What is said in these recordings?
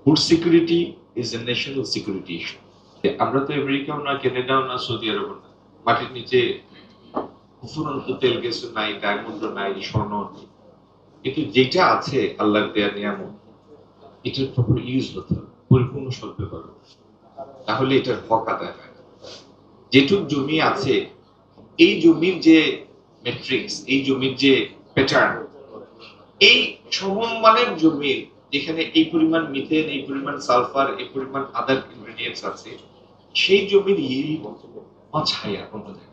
Food security is a national security issue. আমরা তো আমেরিকাও না, কানাডাও না, সৌদি আরবও না। মাটির নিচে ফুরন্ত তেল গ্যাস নাই, ডায়মন্ড নাই, স্বর্ণ নেই। কিন্তু যেটা আছে আল্লাহর দেয়া নিয়ামত, এটার প্রপার ইউজ হতে হবে, পরিপূর্ণ সদ্ব্যবহার। তাহলে এটার হক আদায় হয়। যেটুক জমি আছে, এই জমির যে ম্যাট্রিক্স, এই জমির যে প্যাটার্ন, এই সমমানের জমির যেখানে এই পরিমাণ মিথেন, এই পরিমাণ সালফার, এই পরিমাণ আদার ইনগ্রেডিয়েন্টস আছে, সেই জমির yield much higher অন্য জায়গায়।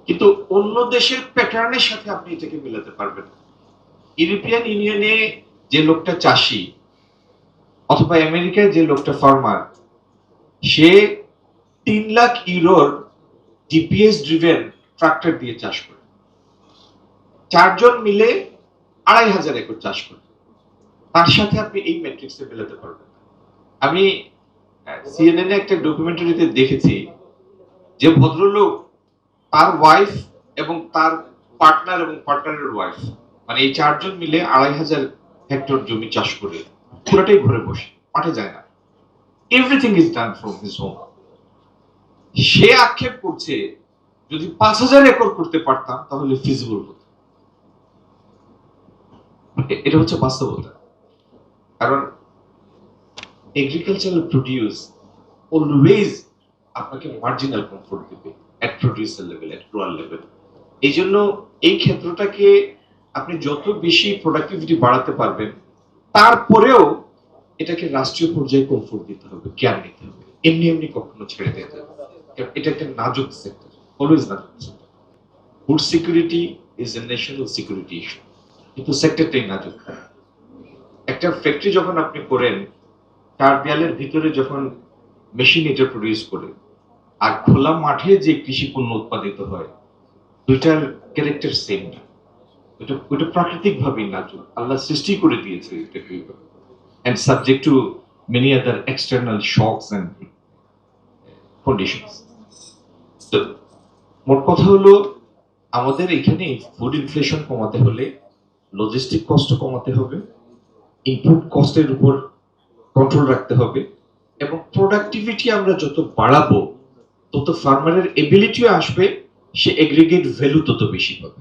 কিন্তু অন্য দেশের প্যাটার্নের সাথে আপনি এটাকে মিলাতে পারবেন না। ইউরোপিয়ান ইউনিয়নে যে লোকটা চাষী অথবা আমেরিকায় যে লোকটা ফার্মার, সে 3 লাখ ইউরোর জিপিএস ড্রিভেন ট্রাক্টর দিয়ে চাষ করে, 4 জন মিলে 2,500 একর চাষ করে। তার সাথে আপনি এই ম্যাট্রিক্সে মেলাতে পারবেন না। আমি সিএনএন একটা ডকুমেন্টারিতে দেখেছি যে ভদ্রলোক, তার ওয়াইফ এবং তার পার্টনার এবং পার্টনারের ওয়াইফ, মানে এই 4 জন মিলে 2,500 হেক্টর জমি চাষ করে, পুরোটাই ঘরে বসে, মাঠে যায় না। Everything is done from his home. সে আক্ষেপ করছে যদি 5,000 একর করতে পারতাম তাহলে ফিজিবল হতো। এটা হচ্ছে বাস্তবতা। কারণ এগ্রিকালচারাল প্রোডিউস অলওয়েজ আপনাকে মার্জিনাল কমফোর্ট দিবে এট প্রোডিউসার লেভেল, এট গ্রোয়ার লেভেল। এই জন্য এই ক্ষেত্রটাকে আপনি যত বেশি প্রোডাক্টিভিটি বাড়াতে পারবেন, তারপরেও এটাকে রাষ্ট্রীয় পর্যায়ে কমফোর্ট দিতে হবে, কেয়ার নিতে হবে। এমনি এমনি কখনো ছেড়ে দিতে হবে, কারণ এটা একটা নাজুক সেক্টর, অলওয়েজ নাজুক sector. Food security is a national security issue, কিন্তু সেক্টরটাই নাজুক। একটা ফ্যাক্টরি যখন আপনি করেন, 4 দেয়ালের ভিতরে যখন মেশিন এটা প্রডিউস করে, আর খোলা মাঠে যে কৃষি পণ্য উৎপাদিত হয়, দুইটার ক্যারেক্টার সেম না। ওটা প্রাকৃতিক ভাবেই নাজুক, আল্লাহ সৃষ্টি করে দিয়েছে এটাকে, and subject to many other external shocks and conditions. তো মোট কথা হলো, আমাদের এখানে ফুড ইনফ্লেশন কমাতে হলে লজিস্টিক কষ্ট কমাতে হবে, ইনপুট কস্টের উপর কন্ট্রোল রাখতে হবে, এবং প্রোডাক্টিভিটি আমরা যত বাড়াবো তত ফার্মারের এবিলিটিও আসবে, সে এগ্রিগেট ভ্যালু তত বেশি পাবে।